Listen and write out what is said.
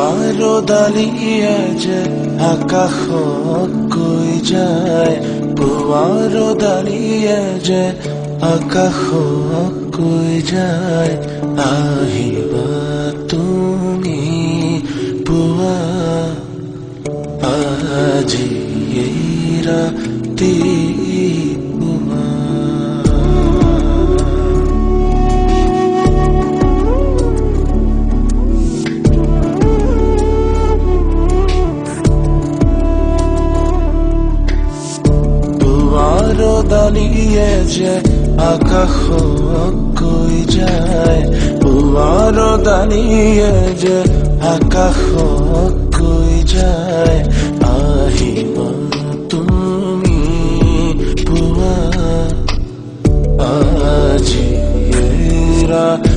পুৱাৰো ডালিয়ে যে আকাশত কৈ যায়, পুৱাৰো ডালিয়ে যে আকাশত কৈ যায়, আহিবা তুমি পুৱা আজি এই ৰাতিপুৱা। পুৱাৰো ডালিয়ে যে আকাশত কৈ যায়, পুৱাৰো ডালিয়ে যে আকাশত কৈ যায়, আহিবা তুমি পুৱা আজি এই ৰাতিপুৱা।